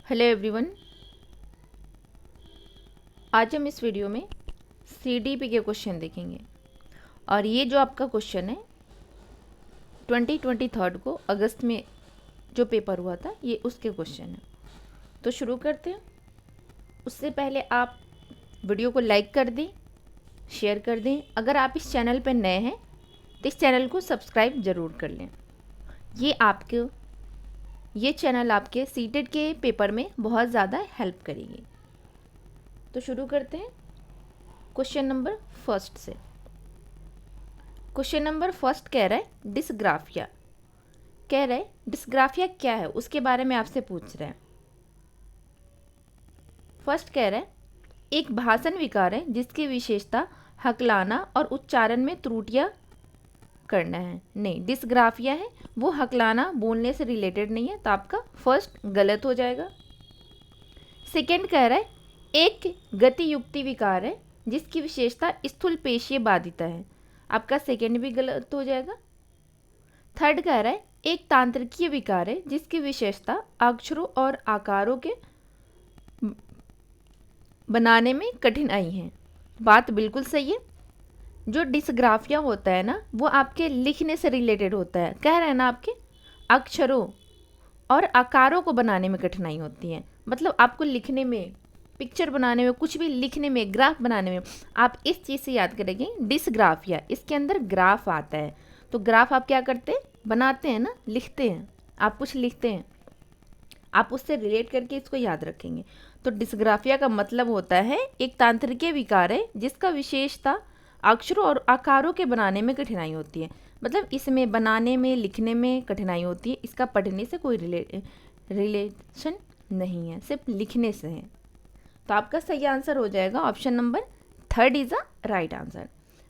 Hello everyone. आज हम इस वीडियो में सीडीपी के क्वेश्चन देखेंगे और ये जो आपका क्वेश्चन है 2023 को अगस्त में जो पेपर हुआ था ये उसके क्वेश्चन है। तो शुरू करते हैं। उससे पहले आप वीडियो को लाइक कर दें, शेयर कर दें। अगर आप इस चैनल पर नए हैं तो इस चैनल को सब्सक्राइब ज़रूर कर लें। ये चैनल आपके सीटेट के पेपर में बहुत ज़्यादा हेल्प करेगी। तो शुरू करते हैं क्वेश्चन नंबर फर्स्ट से। क्वेश्चन नंबर फर्स्ट कह रहा है डिस्ग्राफिया। कह रहा है डिस्ग्राफिया क्या है उसके बारे में आपसे पूछ रहे हैं। फर्स्ट कह रहा है एक भाषण विकार है जिसकी विशेषता हकलाना और उच्चारण में त्रुटियां करना है। नहीं, डिस्ग्राफिया है वो हकलाना बोलने से रिलेटेड नहीं है, तो आपका फर्स्ट गलत हो जाएगा। सेकेंड कह रहा है एक गति युक्ति विकार है जिसकी विशेषता स्थूल पेशीय बाधिता है, आपका सेकेंड भी गलत हो जाएगा। थर्ड कह रहा है एक तांत्रिकीय विकार है जिसकी विशेषता अक्षरों और आकारों के बनाने में कठिनाई है, बात बिल्कुल सही है। जो डिस्ग्राफिया होता है ना वो आपके लिखने से रिलेटेड होता है, कह रहे हैं ना आपके अक्षरों और आकारों को बनाने में कठिनाई होती है। मतलब आपको लिखने में, पिक्चर बनाने में, कुछ भी लिखने में, ग्राफ बनाने में, आप इस चीज़ से याद करेंगे डिस्ग्राफिया, इसके अंदर ग्राफ आता है। तो ग्राफ आप क्या करते हैं, बनाते हैं ना, लिखते हैं। आप कुछ लिखते हैं, आप उससे रिलेट करके इसको याद रखेंगे। तो डिस्ग्राफिया का मतलब होता है एक तांत्रिकीय विकार है जिसका विशेषता अक्षरों और आकारों के बनाने में कठिनाई होती है। मतलब इसमें बनाने में, लिखने में कठिनाई होती है, इसका पढ़ने से कोई रिलेशन नहीं है, सिर्फ लिखने से है। तो आपका सही आंसर हो जाएगा option number third is a right answer.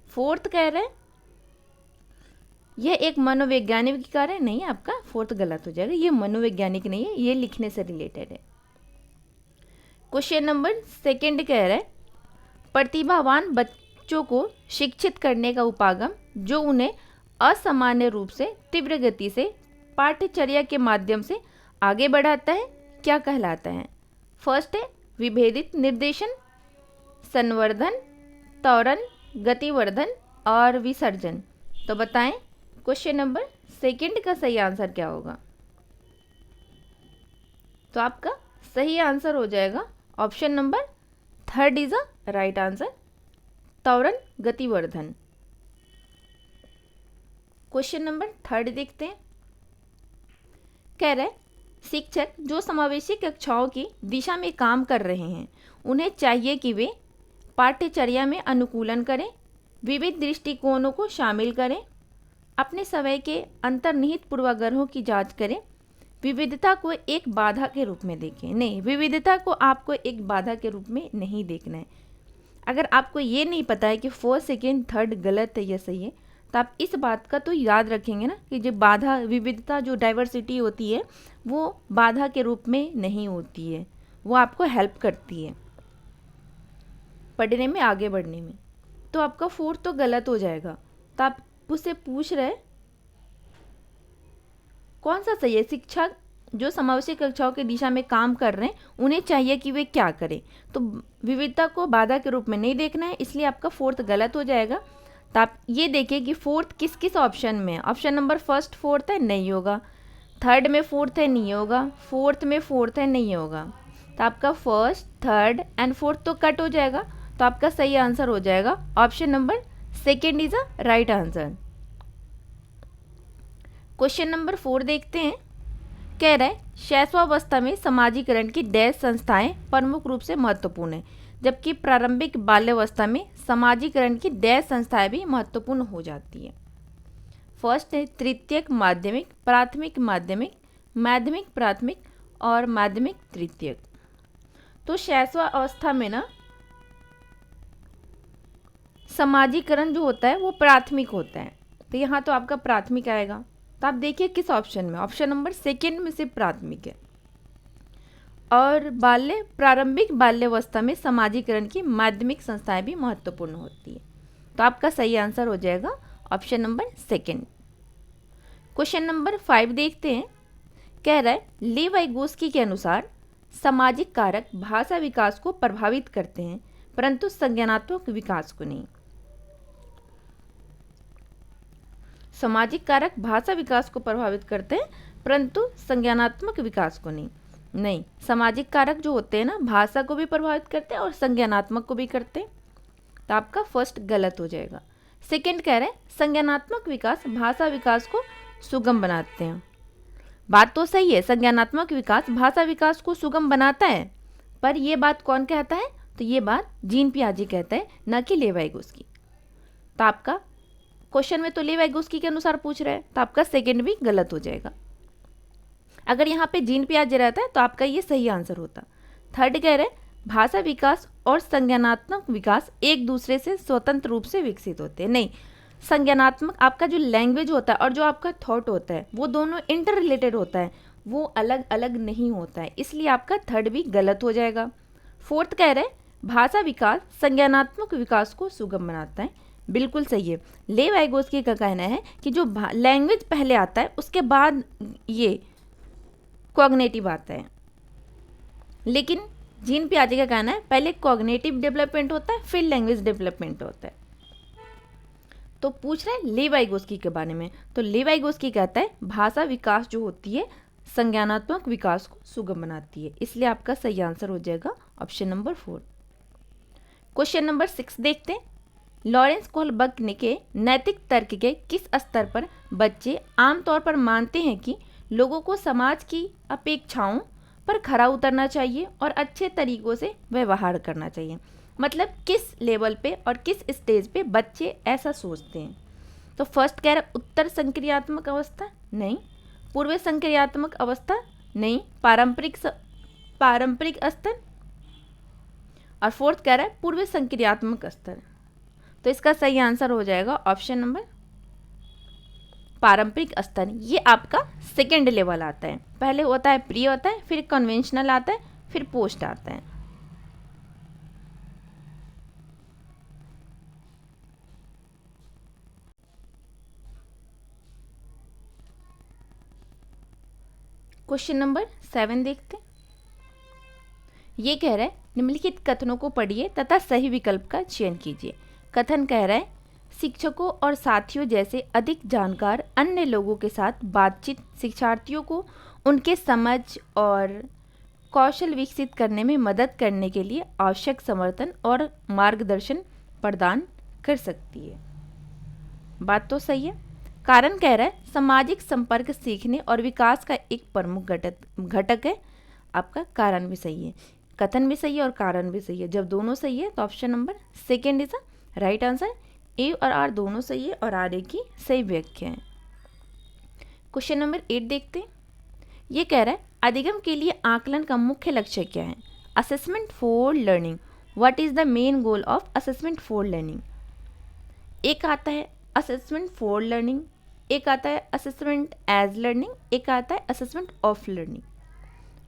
Fourth कह रहे हैं यह एक मनोवैज्ञानिक विकार है, नहीं, आपका फोर्थ गलत हो जाएगा, ये मनोवैज्ञानिक नहीं है, ये लिखने से रिलेटेड है। क्वेश्चन नंबर सेकंड कह रहा है प्रतिभावान बच्चों को शिक्षित करने का उपागम जो उन्हें असामान्य रूप से तीव्र गति से पाठ्यचर्या के माध्यम से आगे बढ़ाता है क्या कहलाता है। फर्स्ट है विभेदित निर्देशन, संवर्धन, त्वरण, गतिवर्धन और विसर्जन। तो बताएं क्वेश्चन नंबर सेकंड का सही आंसर क्या होगा। तो आपका सही आंसर हो जाएगा option number third is a right answer, त्वरण गतिवर्धन। क्वेश्चन नंबर थर्ड देखते हैं। कह रहे शिक्षक जो समावेशी कक्षाओं की दिशा में काम कर रहे हैं उन्हें चाहिए कि वे पाठ्यचर्या में अनुकूलन करें, विविध दृष्टिकोणों को शामिल करें, अपने समय के अंतर्निहित पूर्वाग्रहों की जांच करें, विविधता को एक बाधा के रूप में देखें। नहीं, विविधता को आपको एक बाधा के रूप में नहीं देखना है। अगर आपको ये नहीं पता है कि फर्स्ट, सेकेंड, थर्ड गलत है या सही है, तो आप इस बात का तो याद रखेंगे ना कि जो बाधा, विविधता, जो डाइवर्सिटी होती है वो बाधा के रूप में नहीं होती है, वो आपको हेल्प करती है पढ़ने में, आगे बढ़ने में। तो आपका फोर्थ तो गलत हो जाएगा। तो आप उससे पूछ रहे कौन सा सही है। शिक्षक जो समावेशी कक्षाओं की दिशा में काम कर रहे हैं उन्हें चाहिए कि वे क्या करें, तो विविधता को बाधा के रूप में नहीं देखना है, इसलिए आपका फोर्थ गलत हो जाएगा। तो आप ये देखिए कि फोर्थ किस किस ऑप्शन में है। ऑप्शन नंबर फर्स्ट फोर्थ है, नहीं होगा। थर्ड में फोर्थ है, नहीं होगा। फोर्थ में फोर्थ है, नहीं होगा। तो आपका फर्स्ट, थर्ड एंड फोर्थ तो कट हो जाएगा। तो आपका सही आंसर हो जाएगा option number second is a right answer. Question number 4 देखते हैं। कह रहा है शैशवावस्था में समाजीकरण की डैश संस्थाएं प्रमुख रूप से महत्वपूर्ण है, जबकि प्रारंभिक बाल्यावस्था में समाजीकरण की डैश संस्थाएं भी महत्वपूर्ण हो जाती है। फर्स्ट है तृतीयक माध्यमिक, प्राथमिक माध्यमिक, माध्यमिक प्राथमिक और माध्यमिक तृतीयक। तो शैशवावस्था में ना समाजीकरण जो होता है वो प्राथमिक होता है, तो यहाँ तो आपका प्राथमिक आएगा। तो आप देखिए किस ऑप्शन में, ऑप्शन नंबर सेकेंड में से प्राथमिक है। और प्रारंभिक बाल्यावस्था में समाजीकरण की माध्यमिक संस्थाएं भी महत्वपूर्ण होती है। तो आपका सही आंसर हो जाएगा option number second. Question number 5 देखते हैं। कह रहा है ली वाइगोस्की के अनुसार सामाजिक कारक भाषा विकास को प्रभावित करते हैं परंतु संज्ञानात्मक विकास को नहीं। सामाजिक कारक भाषा विकास को प्रभावित करते हैं परंतु संज्ञानात्मक विकास को नहीं। नहीं, सामाजिक कारक जो होते हैं ना भाषा को भी प्रभावित करते हैं और संज्ञानात्मक को भी करते हैं। तो आपका फर्स्ट गलत हो जाएगा। सेकंड कह रहे हैं संज्ञानात्मक विकास भाषा विकास को सुगम बनाते हैं। बात तो सही है, संज्ञानात्मक विकास भाषा विकास को सुगम बनाता है, पर यह बात कौन कहता है? तो ये बात जीन पियाजे कहता है, न कि लेवी वाइगोस्की। तो आपका क्वेश्चन में तो लेवी वाइगोस्की के अनुसार पूछ रहा है, तो आपका सेकंड भी गलत हो जाएगा। अगर यहाँ पे जीन पियाजे रहता है तो आपका ये सही आंसर होता। थर्ड कह रहे हैं भाषा विकास और संज्ञानात्मक विकास एक दूसरे से स्वतंत्र रूप से विकसित होते हैं। नहीं, संज्ञानात्मक आपका जो लैंग्वेज होता है और जो आपका थॉट होता है वो दोनों इंटर रिलेटेड होता है, वो अलग अलग नहीं होता है, इसलिए आपका थर्ड भी गलत हो जाएगा। फोर्थ कह रहे हैं भाषा विकास संज्ञानात्मक विकास को सुगम बनाता है, बिल्कुल सही है। लेवी वाइगोस्की का कहना है कि जो लैंग्वेज पहले आता है उसके बाद ये कॉग्निटिव आता है, लेकिन जीन पियाजे का कहना है पहले कॉग्निटिव डेवलपमेंट होता है फिर लैंग्वेज डेवलपमेंट होता है। तो पूछ रहे हैं लेवी वाइगोस्की के बारे में, तो लेवी वाइगोस्की कहता है भाषा विकास जो होती है संज्ञानात्मक विकास को सुगम बनाती है, इसलिए आपका सही आंसर हो जाएगा ऑप्शन नंबर 4। क्वेश्चन नंबर 6 देखते हैं। लॉरेंस कोहलबर्ग के नैतिक तर्क के किस स्तर पर बच्चे आमतौर पर मानते हैं कि लोगों को समाज की अपेक्षाओं पर खरा उतरना चाहिए और अच्छे तरीकों से व्यवहार करना चाहिए? मतलब किस लेवल पे और किस स्टेज पे बच्चे ऐसा सोचते हैं? तो फर्स्ट कह रहा उत्तर संक्रियात्मक अवस्था, नहीं। पूर्व संक्रियात्मक अवस्था, नहीं। पारंपरिक स्तर, और फोर्थ कह रहा है पूर्व संक्रियात्मक स्तर। तो इसका सही आंसर हो जाएगा ऑप्शन नंबर पारंपरिक स्तर। ये आपका सेकेंड लेवल आता है, पहले होता है प्री होता है, फिर कन्वेंशनल आता है, फिर पोस्ट आता है। क्वेश्चन नंबर 7 देखते हैं। ये कह रहा है निम्नलिखित कथनों को पढ़िए तथा सही विकल्प का चयन कीजिए। कथन कह रहा है शिक्षकों और साथियों जैसे अधिक जानकार अन्य लोगों के साथ बातचीत शिक्षार्थियों को उनके समझ और कौशल विकसित करने में मदद करने के लिए आवश्यक समर्थन और मार्गदर्शन प्रदान कर सकती है। बात तो सही है। कारण कह रहा है सामाजिक संपर्क सीखने और विकास का एक प्रमुख घटक है। आपका कारण भी सही है, कथन भी सही है और कारण भी सही है। जब दोनों सही है तो option number second is a right answer. A और आर दोनों सही है और आर ए की सही व्याख्या है। क्वेश्चन नंबर 8 देखते हैं। ये कह रहा है अधिगम के लिए आकलन का मुख्य लक्ष्य क्या है? Assessment for learning, what is the main goal of assessment for learning? एक आता है असेसमेंट फॉर लर्निंग, एक आता है असेसमेंट एज लर्निंग, एक आता है असेसमेंट ऑफ लर्निंग।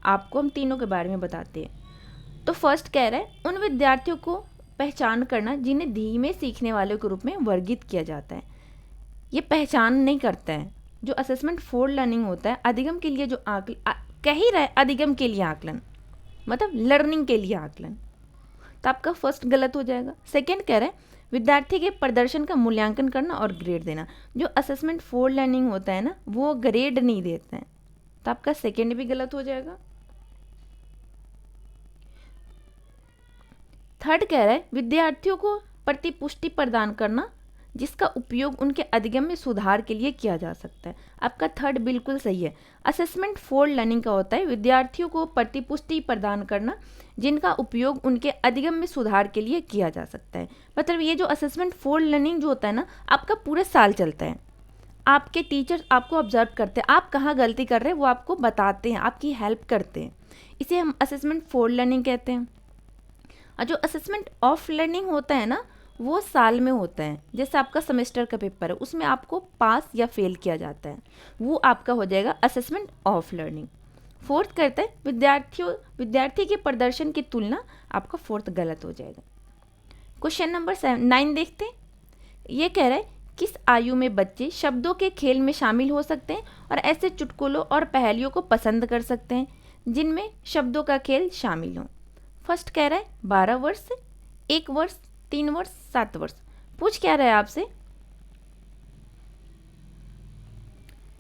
आपको हम तीनों के बारे में बताते हैं। तो फर्स्ट कह रहा है उन विद्यार्थियों को पहचान करना जिन्हें धीमे सीखने वालों के रूप में वर्गीकृत किया जाता है। ये पहचान नहीं करता है। जो असेसमेंट फॉर लर्निंग होता है अधिगम के लिए, जो कह ही रहा है अधिगम के लिए आकलन, मतलब लर्निंग के लिए आकलन, तो आपका फर्स्ट गलत हो जाएगा। सेकेंड कह रहा है विद्यार्थी के प्रदर्शन का मूल्यांकन करना और ग्रेड देना। जो असेसमेंट फॉर लर्निंग होता है ना वो ग्रेड नहीं देते हैं, तो आपका सेकेंड भी गलत हो जाएगा। थर्ड कह रहा है विद्यार्थियों को प्रतिपुष्टि प्रदान करना जिसका उपयोग उनके अधिगम में सुधार के लिए किया जा सकता है। आपका थर्ड बिल्कुल सही है। असेसमेंट फॉर लर्निंग का होता है विद्यार्थियों को प्रतिपुष्टि प्रदान करना जिनका उपयोग उनके अधिगम में सुधार के लिए किया जा सकता है। मतलब ये जो असेसमेंट फॉर लर्निंग जो होता है ना आपका पूरे साल चलता है। आपके टीचर्स आपको ऑब्जर्व करते हैं, आप कहाँ गलती कर रहे हैं वो आपको बताते हैं, आपकी हेल्प करते हैं, इसे हम असेसमेंट फॉर लर्निंग कहते हैं। और जो असेसमेंट ऑफ लर्निंग होता है ना वो साल में होता है। जैसे आपका सेमेस्टर का पेपर है उसमें आपको पास या फेल किया जाता है, वो आपका हो जाएगा असेसमेंट ऑफ लर्निंग। फोर्थ करते हैं विद्यार्थी के प्रदर्शन की तुलना, आपका फोर्थ गलत हो जाएगा। क्वेश्चन नंबर 9 देखते हैं। ये कह रहा है किस आयु में बच्चे शब्दों के खेल में शामिल हो सकते हैं और ऐसे चुटकुलों और पहेलियों को पसंद कर सकते हैं? जिनमें शब्दों का खेल शामिल हो। फर्स्ट कह रहा है 12 वर्ष, 1 वर्ष, 3 वर्ष, 7 वर्ष। पूछ क्या रहा है आपसे?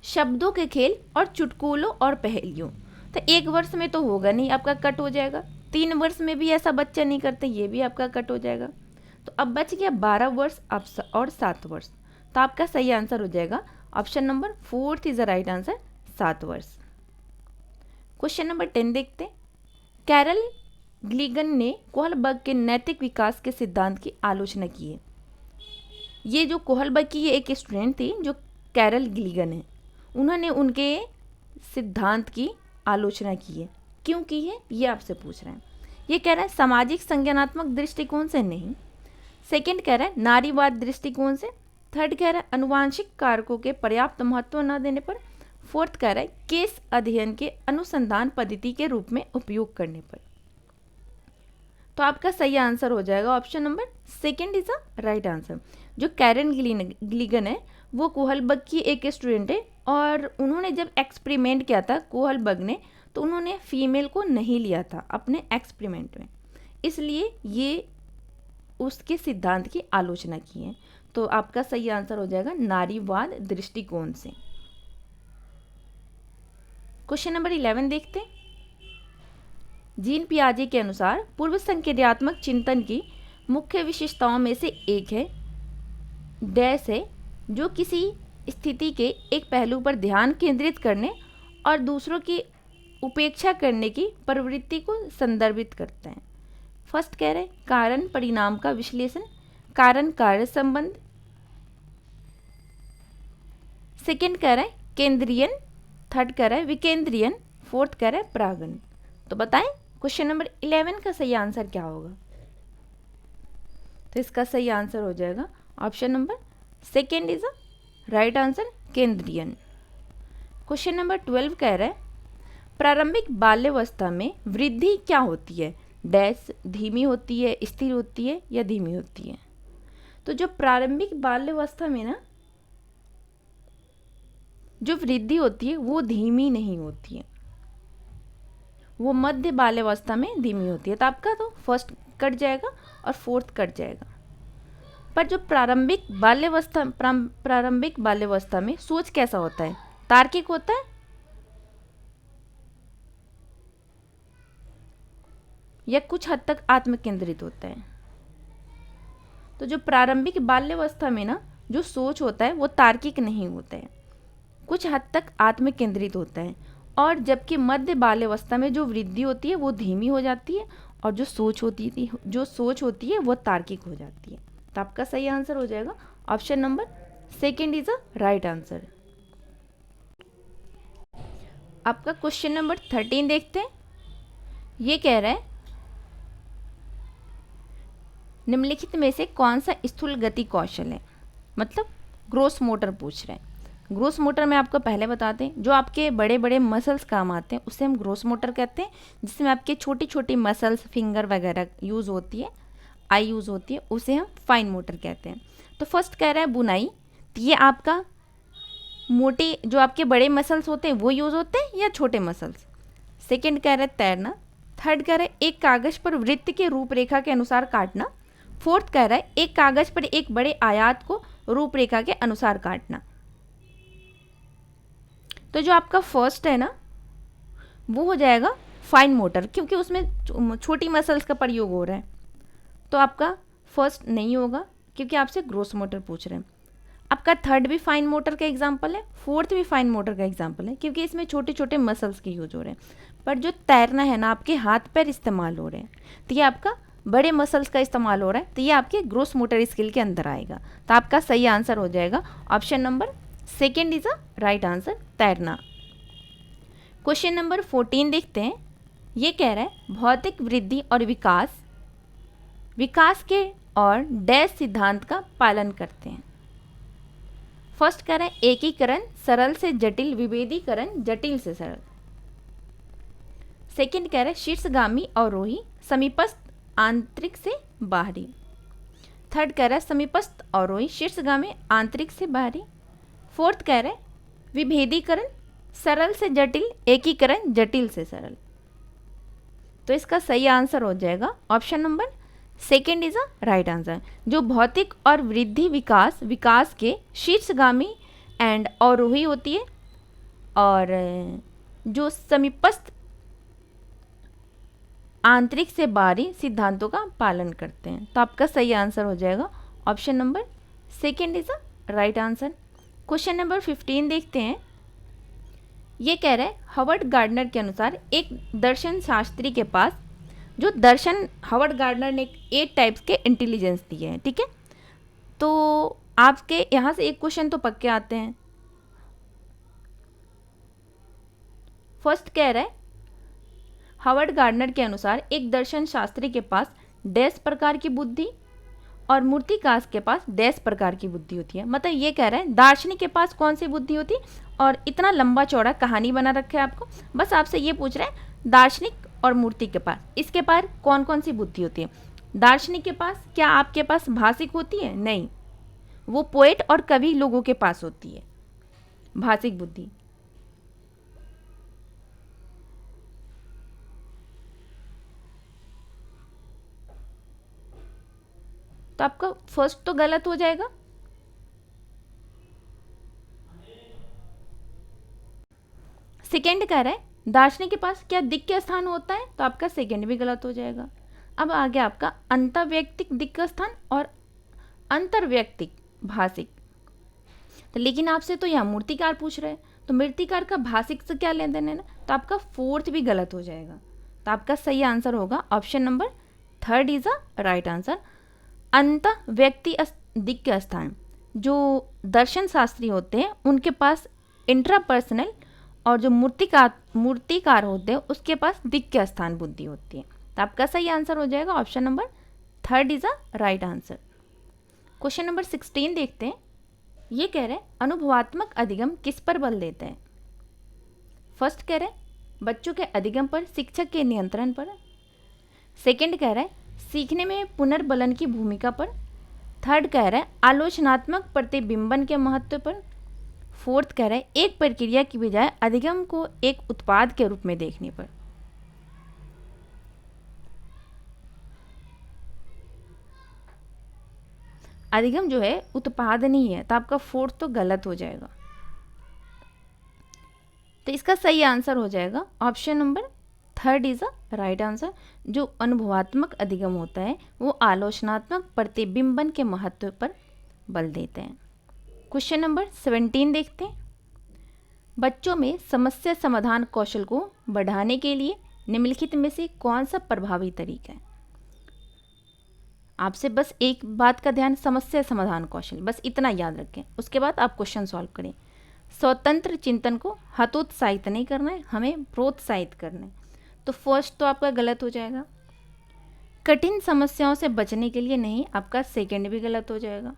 शब्दों के खेल और चुटकुलों और पहेलियों। तो 1 वर्ष में तो होगा नहीं, आपका कट हो जाएगा। 3 वर्ष में भी ऐसा बच्चा नहीं करते, ये भी आपका कट हो जाएगा। तो अब बच गया 12 वर्ष और 7 वर्ष। तो आपका सही आंसर हो जाएगा option number 4 is the right answer, 7 वर्ष। क्वेश्चन नंबर 10 देखते हैं। कैरल ग्लीगन ने कोहलबर्ग के नैतिक विकास के सिद्धांत की आलोचना की है। ये जो कोहलबर्ग की ये एक स्टूडेंट थी जो कैरल ग्लीगन है, उन्होंने उनके सिद्धांत की आलोचना की है। क्यों की है ये आपसे पूछ रहे हैं। ये कह रहा है सामाजिक संज्ञानात्मक दृष्टिकोण से नहीं। सेकंड कह रहा है नारीवाद दृष्टिकोण से। थर्ड कह रहा है अनुवांशिक कारकों के पर्याप्त महत्व न देने पर। फोर्थ कह रहा है केस अध्ययन के अनुसंधान पद्धति के रूप में उपयोग करने पर। तो आपका सही आंसर हो जाएगा option number second is a right answer. जो कैरल ग्लीगन है वो कोहलबर्ग की एक स्टूडेंट है, और उन्होंने जब एक्सपेरिमेंट किया था कोहलबर्ग ने, तो उन्होंने फीमेल को नहीं लिया था अपने एक्सपेरिमेंट में, इसलिए ये उसके सिद्धांत की आलोचना की है। तो आपका सही आंसर हो जाएगा नारीवाद दृष्टिकोण से। क्वेश्चन नंबर 11 देखते हैं। जीन पियाजे के अनुसार पूर्व संक्रियात्मक चिंतन की मुख्य विशेषताओं में से एक है डैश है जो किसी स्थिति के एक पहलू पर ध्यान केंद्रित करने और दूसरों की उपेक्षा करने की प्रवृत्ति को संदर्भित करते हैं। फर्स्ट कह रहे हैं कारण परिणाम का विश्लेषण, कारण कार्य संबंध। सेकंड कह रहे हैं केंद्रीयन। थर्ड कह रहा है विकेंद्रीयन। फोर्थ कह रहा है परागण। तो बताएं क्वेश्चन नंबर 11 का सही आंसर क्या होगा? तो इसका सही आंसर हो जाएगा option number second is a right answer, केंद्रीयन। क्वेश्चन नंबर 12 कह रहा है प्रारंभिक बाल्यावस्था में वृद्धि क्या होती है डैश, धीमी होती है, स्थिर होती है या धीमी होती है। तो जो प्रारंभिक बाल्यावस्था में ना जो वृद्धि होती है वो धीमी नहीं होती है, वो मध्य बाल्यावस्था में धीमी होती है। तो आपका तो फर्स्ट कट जाएगा और फोर्थ कट जाएगा। पर जो प्रारंभिक बाल्यावस्था में सोच कैसा होता है? तार्किक होता है या कुछ हद तक आत्म केंद्रित होता है? तो जो प्रारंभिक बाल्यावस्था में ना जो सोच होता है वो तार्किक नहीं होता है, कुछ हद तक आत्म केंद्रित होता है। और जबकि मध्य बाल्यावस्था में जो वृद्धि होती है वो धीमी हो जाती है, और जो सोच होती है वो तार्किक हो जाती है। तो आपका सही आंसर हो जाएगा option number second is a right answer. आपका क्वेश्चन नंबर 13 देखते हैं। ये कह रहा है निम्नलिखित में से कौन सा स्थूल गति कौशल है, मतलब ग्रोस मोटर पूछ रहे हैं। ग्रोस मोटर में आपको पहले बताते हैं जो आपके बड़े बड़े मसल्स काम आते हैं उसे हम ग्रोस मोटर कहते हैं, जिसमें आपके छोटी छोटी मसल्स फिंगर वगैरह यूज़ होती है, आई यूज़ होती है, उसे हम फाइन मोटर कहते हैं। तो फर्स्ट कह रहा है बुनाई, तो ये आपका मोटे जो आपके बड़े मसल्स होते हैं वो यूज़ होते हैं या छोटे मसल्स। सेकेंड कह रहा है तैरना। थर्ड कह रहा है एक कागज़ पर वृत्त के रूपरेखा के अनुसार काटना। फोर्थ कह रहा है एक कागज़ पर एक बड़े आयत को रूपरेखा के अनुसार काटना। तो जो आपका फर्स्ट है ना वो हो जाएगा फाइन मोटर, क्योंकि उसमें छोटी मसल्स का प्रयोग हो रहा है। तो आपका फर्स्ट नहीं होगा क्योंकि आपसे ग्रोस मोटर पूछ रहे हैं। आपका थर्ड भी फाइन मोटर का एग्जाम्पल है, फोर्थ भी फाइन मोटर का एग्जाम्पल है, क्योंकि इसमें छोटे छोटे मसल्स के यूज हो रहे हैं। पर जो तैरना है ना आपके हाथ पैर इस्तेमाल हो रहे हैं, तो ये आपका बड़े मसल्स का इस्तेमाल हो रहा है, तो ये आपके ग्रोस मोटर स्किल के अंदर आएगा। तो आपका सही आंसर हो जाएगा option number second is a right answer, तैरना। क्वेश्चन नंबर 14 देखते हैं। ये कह रहा है भौतिक वृद्धि और विकास के और डैश सिद्धांत का पालन करते हैं। फर्स्ट कह रहा है एकीकरण सरल से जटिल, विभेदीकरण जटिल से सरल। सेकंड कह रहा है शीर्षगामी अवरोही, समीपस्थ आंतरिक से बाहरी। थर्ड कह रहा है समीपस्थ अवरोही, शीर्षगामी आंतरिक से बाहरी। फोर्थ कह रहा है विभेदीकरण सरल से जटिल, एकीकरण जटिल से सरल। तो इसका सही आंसर हो जाएगा option number second is a right answer. जो भौतिक और वृद्धि विकास के शीर्षगामी एंड अवरोही होती है, और जो समीपस्थ आंतरिक से बाहरी सिद्धांतों का पालन करते हैं। तो आपका सही आंसर हो जाएगा option number second is a right answer. Question number 15 देखते हैं। ये कह रहे हैं हावर्ड गार्डनर के अनुसार एक दर्शन शास्त्री के पास जो दर्शन हावर्ड गार्डनर ने 8 टाइप्स के इंटेलिजेंस दिए हैं, ठीक है। तो आपके यहाँ से एक क्वेश्चन तो पक्के आते हैं। फर्स्ट कह रहा है हावर्ड गार्डनर के अनुसार एक दर्शन शास्त्री के पास डैश प्रकार की बुद्धि और मूर्तिकार के पास डैश प्रकार की बुद्धि होती है। मतलब ये कह रहा है दार्शनिक के पास कौन सी बुद्धि होती है, और इतना लंबा चौड़ा कहानी बना रखा है आपको। बस आपसे ये पूछ रहे हैं दार्शनिक और मूर्ति के पास, इसके पास कौन कौन सी बुद्धि होती है। दार्शनिक के पास क्या आपके पास भाषिक होती है? नहीं, वो पोएट और कवि लोगों के पास होती है भाषिक बुद्धि। तो आपका फर्स्ट तो गलत हो जाएगा। सेकेंड कह रहा है दार्शनिक के पास क्या दिक्क स्थान होता है, तो आपका सेकेंड भी गलत हो जाएगा। अब आ गया आपका अंतर्वैयक्तिक दिक्क स्थान और अंतर्वैयक्तिक भाषिक। तो लेकिन आपसे तो यहाँ मूर्तिकार पूछ रहे हैं, तो मूर्तिकार का भाषिक से क्या लेन देन है ना, तो आपका फोर्थ भी गलत हो जाएगा। तो आपका सही आंसर होगा option number third is a right answer. अंत व्यक्ति दिक्क स्थान, जो दर्शन शास्त्री होते हैं उनके पास इंट्रापर्सनल, और जो मूर्तिकार होते हैं उसके पास दिक्क स्थान बुद्धि होती है। तो आपका सही आंसर हो जाएगा option number third is a right answer. Question number 16 देखते हैं। ये कह रहे हैं अनुभवात्मक अधिगम किस पर बल देते हैं। फर्स्ट कह रहे हैं बच्चों के अधिगम पर, शिक्षक के नियंत्रण पर। सेकंड कह रहा है सीखने में पुनर्बलन की भूमिका पर। थर्ड कह रहा है आलोचनात्मक प्रतिबिंबन के महत्व पर। फोर्थ कह रहा है एक प्रक्रिया की बजाय अधिगम को एक उत्पाद के रूप में देखने पर। अधिगम जो है उत्पाद नहीं है, तो आपका फोर्थ तो गलत हो जाएगा। तो इसका सही आंसर हो जाएगा option number third is a right answer. जो अनुभवात्मक अधिगम होता है वो आलोचनात्मक प्रतिबिंबन के महत्व पर बल देते हैं। क्वेश्चन नंबर 17 देखते हैं। बच्चों में समस्या समाधान कौशल को बढ़ाने के लिए निम्नलिखित में से कौन सा प्रभावी तरीका है। आपसे बस एक बात का ध्यान, समस्या समाधान कौशल, बस इतना याद रखें। उसके बाद आप क्वेश्चन सॉल्व करें। स्वतंत्र चिंतन को हतोत्साहित नहीं करना है, हमें प्रोत्साहित करना है। तो फर्स्ट तो आपका गलत हो जाएगा। कठिन समस्याओं से बचने के लिए नहीं, आपका सेकंड भी गलत हो जाएगा।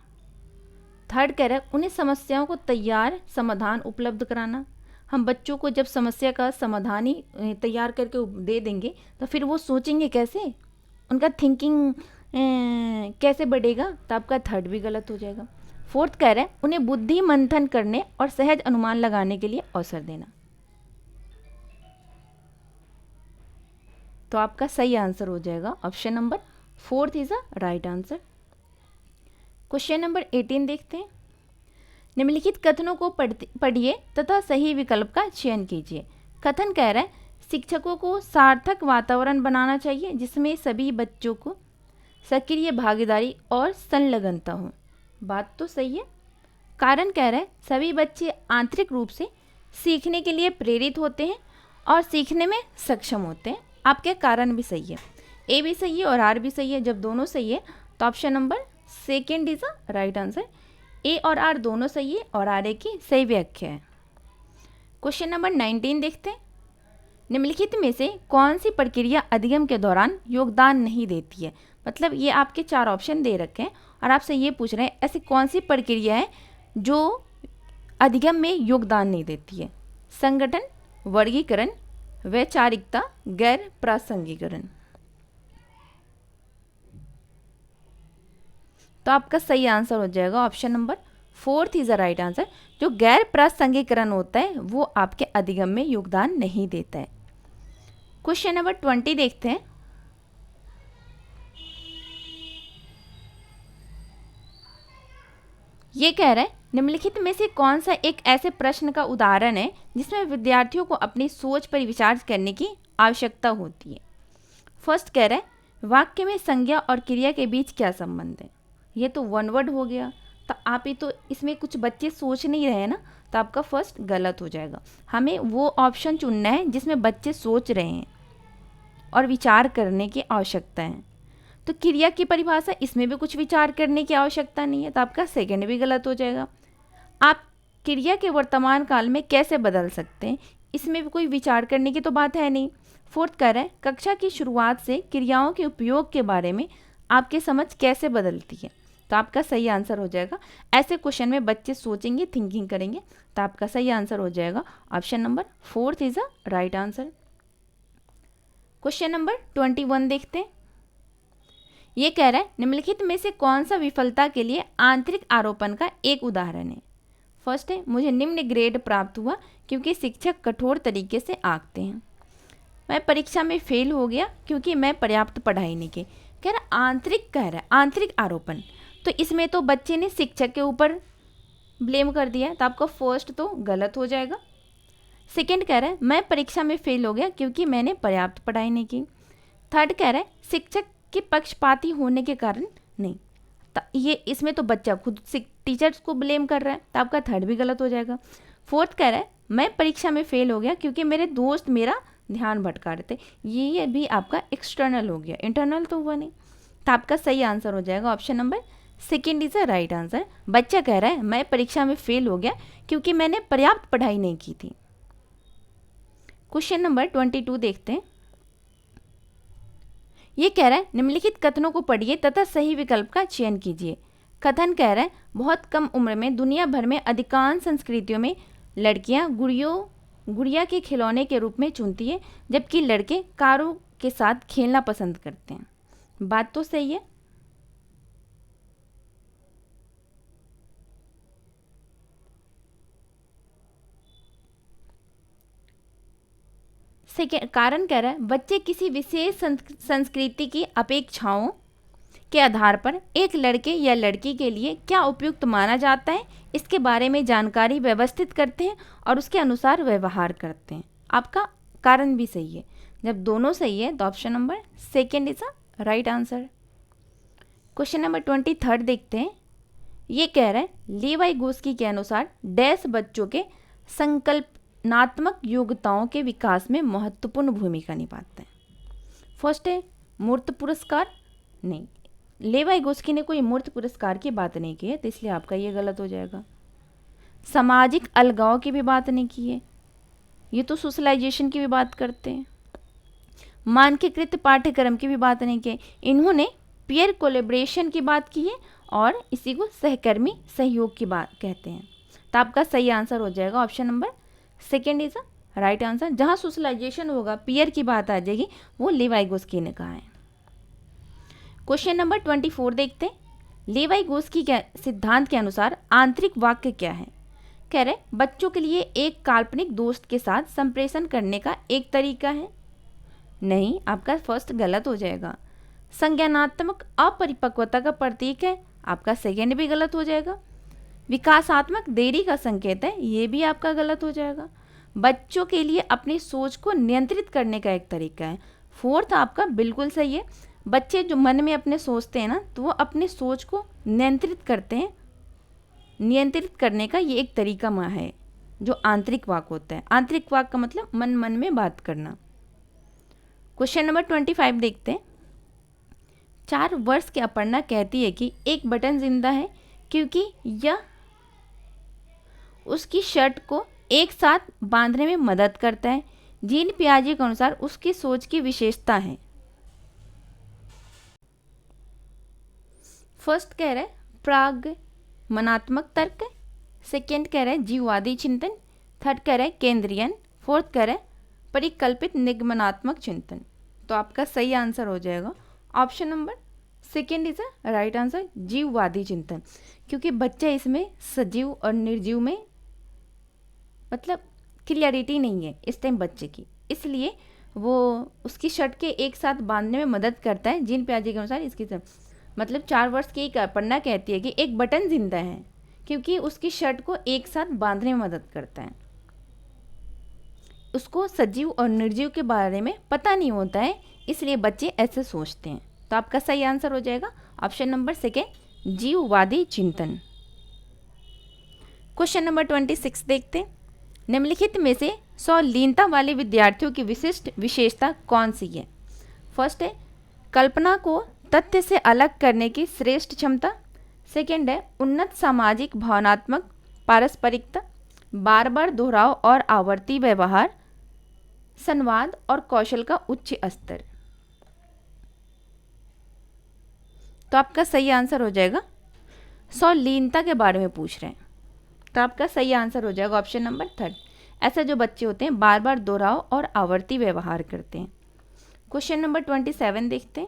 थर्ड कह रहा है उन्हें समस्याओं को तैयार समाधान उपलब्ध कराना। हम बच्चों को जब समस्या का समाधान ही तैयार करके दे देंगे तो फिर वो सोचेंगे कैसे, उनका थिंकिंग कैसे बढ़ेगा। तो आपका थर्ड भी गलत हो जाएगा। फोर्थ कह रहे हैं उन्हें बुद्धि मंथन करने और सहज अनुमान लगाने के लिए अवसर देना। तो आपका सही आंसर हो जाएगा option number fourth is a right answer. Question number 18 देखते हैं। निम्नलिखित कथनों को पढ़िए तथा सही विकल्प का चयन कीजिए। कथन कह रहा है शिक्षकों को सार्थक वातावरण बनाना चाहिए जिसमें सभी बच्चों को सक्रिय भागीदारी और संलग्नता हो। बात तो सही है। कारण कह रहा है सभी बच्चे आंतरिक रूप से सीखने के लिए प्रेरित होते हैं और सीखने में सक्षम होते हैं। आपके कारण भी सही है, ए भी सही है और आर भी सही है। जब दोनों सही है तो option number second is a right answer. A और आर दोनों सही है और आर ए की सही व्याख्या है। क्वेश्चन नंबर 19 देखते हैं। निम्नलिखित में से कौन सी प्रक्रिया अधिगम के दौरान योगदान नहीं देती है। मतलब ये आपके 4 ऑप्शन दे रखे हैं और आपसे ये पूछ रहे हैं ऐसी कौन सी प्रक्रिया है जो अधिगम में योगदान नहीं देती है। संगठन, वर्गीकरण, वैचारिकता, गैर प्रासंगिकरण। तो आपका सही आंसर हो जाएगा option number fourth is a right answer. जो गैर प्रासंगिकरण होता है वो आपके अधिगम में योगदान नहीं देता है। क्वेश्चन नंबर 20 देखते हैं। ये कह रहा है निम्नलिखित में से कौन सा एक ऐसे प्रश्न का उदाहरण है जिसमें विद्यार्थियों को अपनी सोच पर विचार करने की आवश्यकता होती है। फर्स्ट कह रहा है वाक्य में संज्ञा और क्रिया के बीच क्या संबंध है। ये तो वन वर्ड हो गया, तो आप ही तो इसमें कुछ बच्चे सोच नहीं रहे हैं ना, तो आपका फर्स्ट गलत हो जाएगा। हमें वो ऑप्शन चुनना है जिसमें बच्चे सोच रहे हैं और विचार करने की आवश्यकता है। तो क्रिया की परिभाषा, इसमें भी कुछ विचार करने की आवश्यकता नहीं है, तो आपका सेकंड भी गलत हो जाएगा। आप क्रिया के वर्तमान काल में कैसे बदल सकते हैं, इसमें भी कोई विचार करने की तो बात है नहीं। फोर्थ कह रहा है कक्षा की शुरुआत से क्रियाओं के उपयोग के बारे में आपकी समझ कैसे बदलती है, तो आपका सही आंसर हो जाएगा। ऐसे क्वेश्चन में बच्चे सोचेंगे, थिंकिंग करेंगे, तो आपका सही आंसर हो जाएगा option number fourth is a right answer. Question number 21 देखते हैं। ये कह रहा है निम्नलिखित में से कौन सा विफलता के लिए आंतरिक आरोपण का एक उदाहरण है। फर्स्ट है मुझे निम्न ग्रेड प्राप्त हुआ क्योंकि शिक्षक कठोर तरीके से आंकते हैं। मैं परीक्षा में फेल हो गया क्योंकि मैं पर्याप्त पढ़ाई नहीं की। कह रहा आंतरिक, कह रहा है आंतरिक आरोपण, तो इसमें तो बच्चे ने शिक्षक के ऊपर ब्लेम कर दिया, तो आपका फर्स्ट तो गलत हो जाएगा। सेकंड कह रहा है मैं परीक्षा में फेल हो गया क्योंकि मैंने पर्याप्त पढ़ाई नहीं की। थर्ड कह रहा है शिक्षक के पक्षपाती होने के कारण नहीं, तो ये इसमें तो बच्चा खुद टीचर्स को ब्लेम कर रहा है, तो आपका थर्ड भी गलत हो जाएगा। फोर्थ कह रहा है मैं परीक्षा में फेल हो गया क्योंकि मेरे दोस्त मेरा ध्यान भटका रहे थे। ये भी आपका एक्सटर्नल हो गया, इंटरनल तो हुआ नहीं, तो आपका सही आंसर हो जाएगा option number second is a right answer. बच्चा कह रहा है मैं परीक्षा में फेल हो गया क्योंकि मैंने पर्याप्त पढ़ाई नहीं की थी। क्वेश्चन नंबर 22 देखते हैं। ये कह रहा है निम्नलिखित कथनों को पढ़िए तथा सही विकल्प का चयन कीजिए। कथन कह रहा है बहुत कम उम्र में दुनिया भर में अधिकांश संस्कृतियों में लड़कियां गुड़िया के खिलौने के रूप में चुनती है, जबकि लड़के कारों के साथ खेलना पसंद करते हैं। बात तो सही है। सेकेंड कारण कह रहा है बच्चे किसी विशेष संस्कृति की अपेक्षाओं के आधार पर एक लड़के या लड़की के लिए क्या उपयुक्त माना जाता है इसके बारे में जानकारी व्यवस्थित करते हैं और उसके अनुसार व्यवहार करते हैं। आपका कारण भी सही है। जब दोनों सही है तो option number second is a right answer. Question number 23 देखते हैं। ये कह रहा है लीवाई गोस्की के अनुसार डैश बच्चों के संकल्पनात्मक योग्यताओं के विकास में महत्वपूर्ण भूमिका निभाते हैं। फर्स्ट है मूर्त पुरस्कार, नहीं, लेवाई गोस्की ने कोई मूर्त पुरस्कार की बात नहीं की है, तो इसलिए आपका ये गलत हो जाएगा। सामाजिक अलगाव की भी बात नहीं की है, ये तो सोशलाइजेशन की भी बात करते हैं। मानकीकृत पाठ्यक्रम की भी बात नहीं की, इन्होंने पीयर कोलेब्रेशन की बात की है और इसी को सहकर्मी सहयोग की बात कहते हैं। तो आपका सही आंसर हो जाएगा option number second is a right answer. जहाँ सोशलाइजेशन होगा, पीयर की बात आ जाएगी, वो लेवाई गोस्की ने कहा है। क्वेश्चन नंबर 24 देखते हैं। लेवाई गोस्की के सिद्धांत के अनुसार आंतरिक वाक्य क्या है। कह रहे बच्चों के लिए एक काल्पनिक दोस्त के साथ संप्रेषण करने का एक तरीका है। नहीं, आपका फर्स्ट गलत हो जाएगा। संज्ञानात्मक अपरिपक्वता का प्रतीक है, आपका सेकेंड भी गलत हो जाएगा। विकासात्मक देरी का संकेत है, ये भी आपका गलत हो जाएगा। बच्चों के लिए अपनी सोच को नियंत्रित करने का एक तरीका है, फोर्थ आपका बिल्कुल सही है। बच्चे जो मन में अपने सोचते हैं ना, तो वो अपनी सोच को नियंत्रित करते हैं। नियंत्रित करने का ये एक तरीका है जो आंतरिक वाक होता है। आंतरिक वाक का मतलब मन मन में बात करना। क्वेश्चन नंबर 25 देखते हैं। 4 वर्ष की अपर्णा कहती है कि एक बटन जिंदा है क्योंकि यह उसकी शर्ट को एक साथ बांधने में मदद करता है। जीन पियाजे के अनुसार उसकी सोच की विशेषता है। फर्स्ट कह रहा है प्रागमनात्मक तर्क, सेकेंड कह रहा है जीववादी चिंतन, थर्ड कह रहा है केंद्रीयन, फोर्थ कह रहा है परिकल्पित निगमनात्मक चिंतन। तो आपका सही आंसर हो जाएगा option number second is a right answer, जीववादी चिंतन। क्योंकि बच्चा इसमें सजीव और निर्जीव में मतलब क्लियरिटी नहीं है इस टाइम बच्चे की, इसलिए वो उसकी शर्ट के एक साथ बांधने में मदद करता है। जीन प्याजे के अनुसार इसकी मतलब 4 वर्ष की एक पन्ना कहती है कि एक बटन जिंदा है क्योंकि उसकी शर्ट को एक साथ बांधने में मदद करता है। उसको सजीव और निर्जीव के बारे में पता नहीं होता है, इसलिए बच्चे ऐसे सोचते हैं। तो आपका सही आंसर हो जाएगा ऑप्शन नंबर सेकेंड, जीववादी चिंतन। क्वेश्चन नंबर 26 देखते हैं। निम्नलिखित में से लीनता वाले विद्यार्थियों की विशिष्ट विशेषता कौन सी है? फर्स्ट है कल्पना को तथ्य से अलग करने की श्रेष्ठ क्षमता। सेकेंड है उन्नत सामाजिक भावनात्मक पारस्परिकता, बार बार दोहराव और आवर्ती व्यवहार, संवाद और कौशल का उच्च स्तर। तो आपका सही आंसर हो जाएगा लीनता के बारे में पूछ रहे हैं, तो आपका सही आंसर हो जाएगा ऑप्शन नंबर थर्ड। ऐसे जो बच्चे होते हैं बार बार दोहराव और आवर्ती व्यवहार करते हैं। क्वेश्चन नंबर 27 देखते हैं।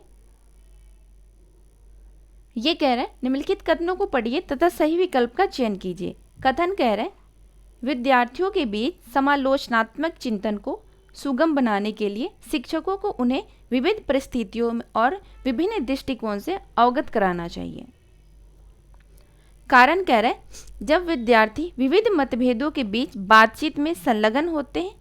ये कह रहे हैं निम्नलिखित कथनों को पढ़िए तथा सही विकल्प का चयन कीजिए। कथन कह रहे हैं विद्यार्थियों के बीच समालोचनात्मक चिंतन को सुगम बनाने के लिए शिक्षकों को उन्हें विविध परिस्थितियों और विभिन्न दृष्टिकोण से अवगत कराना चाहिए। कारण कह रहे हैं जब विद्यार्थी विविध मतभेदों के बीच बातचीत में संलग्न होते हैं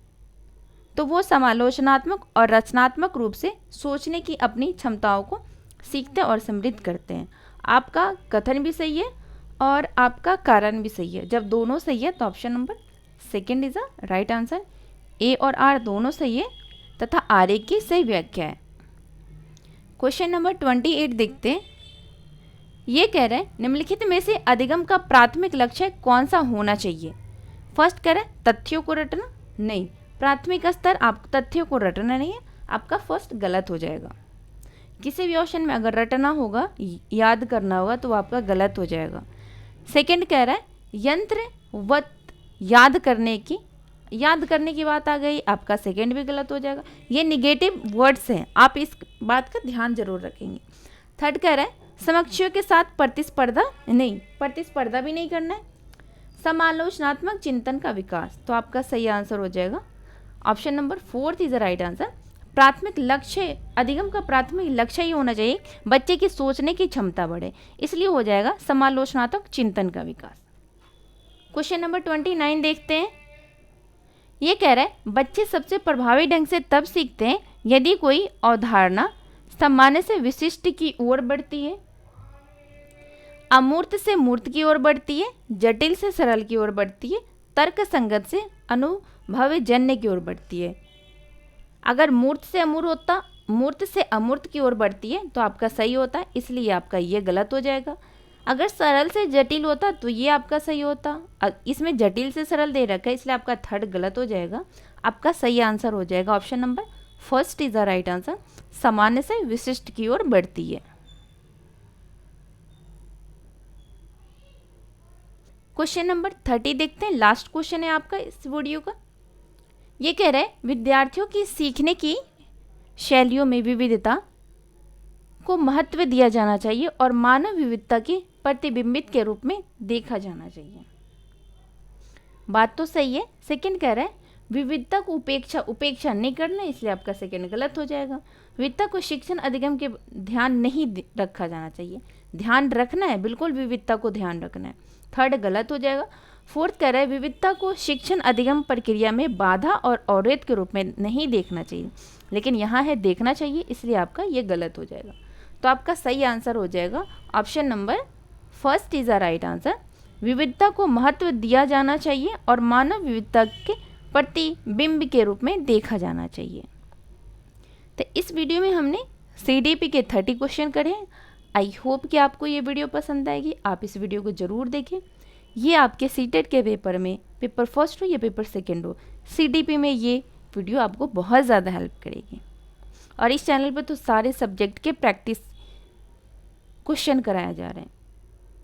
तो वो समालोचनात्मक और रचनात्मक रूप से सोचने की अपनी क्षमताओं को सीखते और समृद्ध करते हैं। आपका कथन भी सही है और आपका कारण भी सही है। जब दोनों सही है तो option number second is a right answer. A और आर दोनों सही है तथा आर ए की सही व्याख्या है। क्वेश्चन नंबर 28 देखते हैं। ये कह रहे हैं निम्नलिखित में से अधिगम का प्राथमिक लक्ष्य कौन सा होना चाहिए? फर्स्ट कह रहे हैं तथ्यों को रटना, नहीं, प्राथमिक स्तर आप तथ्यों को रटना नहीं है, आपका फर्स्ट गलत हो जाएगा। किसी भी ऑप्शन में अगर रटना होगा, याद करना होगा तो आपका गलत हो जाएगा। सेकंड कह रहा है यंत्रवत याद करने की बात आ गई, आपका सेकंड भी गलत हो जाएगा। ये निगेटिव वर्ड्स हैं, आप इस बात का ध्यान जरूर रखेंगे। थर्ड कह रहा है समकक्षों के साथ प्रतिस्पर्धा, नहीं, प्रतिस्पर्धा भी नहीं करना है। समालोचनात्मक चिंतन का विकास, तो आपका सही आंसर हो जाएगा option number fourth is the right answer. प्राथमिक लक्ष्य, अधिगम का प्राथमिक लक्ष्य ही होना चाहिए बच्चे की सोचने की क्षमता बढ़े, इसलिए हो जाएगा समालोचनात्मक चिंतन का विकास। क्वेश्चन नंबर 29 देखते हैं। ये कह रहा है बच्चे सबसे प्रभावी ढंग से तब सीखते हैं यदि कोई अवधारणा सामान्य से विशिष्ट की ओर बढ़ती है, अमूर्त से मूर्त की ओर बढ़ती है, जटिल से सरल की ओर बढ़ती है, तर्क संगत से अनुभवजन्य की ओर बढ़ती है। अगर मूर्त से अमूर्त की ओर बढ़ती है तो आपका सही होता है, इसलिए आपका ये गलत हो जाएगा। अगर सरल से जटिल होता तो ये आपका सही होता, इसमें जटिल से सरल दे रखा है इसलिए आपका थर्ड गलत हो जाएगा। आपका सही आंसर हो जाएगा option number first is the right answer, सामान्य से विशिष्ट की ओर बढ़ती है। क्वेश्चन नंबर 30 देखते हैं, लास्ट क्वेश्चन है आपका इस वीडियो का। ये कह रहा है विद्यार्थियों की सीखने की शैलियों में विविधता को महत्व दिया जाना चाहिए और मानव विविधता के प्रतिबिंबित के रूप में देखा जाना चाहिए। बात तो सही है। सेकंड कह रहा है विविधता को उपेक्षा नहीं करना, इसलिए आपका सेकंड गलत हो जाएगा। विविधता को शिक्षण अधिगम के ध्यान नहीं रखा जाना चाहिए, ध्यान रखना है, बिल्कुल विविधता को ध्यान रखना है, थर्ड गलत हो जाएगा। फोर्थ कह रहा है विविधता को शिक्षण अधिगम प्रक्रिया में बाधा और अवरोध के रूप में नहीं देखना चाहिए, लेकिन यहाँ है देखना चाहिए, इसलिए आपका ये गलत हो जाएगा। तो आपका सही आंसर हो जाएगा option number first is the right answer. विविधता को महत्व दिया जाना चाहिए और मानव विविधता के प्रतिबिंब के रूप में देखा जाना चाहिए। तो इस वीडियो में हमने CDP के 30 क्वेश्चन करे हैं। आई होप कि आपको ये वीडियो पसंद आएगी, आप इस वीडियो को ज़रूर देखें। ये आपके सीटेट के पेपर में, पेपर फर्स्ट हो या पेपर सेकेंड हो, CDP में ये वीडियो आपको बहुत ज़्यादा हेल्प करेगी। और इस चैनल पर तो सारे सब्जेक्ट के प्रैक्टिस क्वेश्चन कराया जा रहे हैं।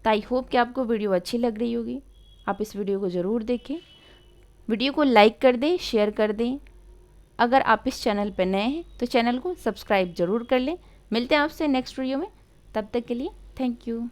तो आई होप कि आपको वीडियो अच्छी लग रही होगी, आप इस वीडियो को ज़रूर देखें। वीडियो को लाइक कर दें, शेयर कर दें। अगर आप इस चैनल पर नए हैं तो चैनल को सब्सक्राइब ज़रूर कर लें। मिलते हैं आपसे नेक्स्ट वीडियो में, तब तक के लिए थैंक यू।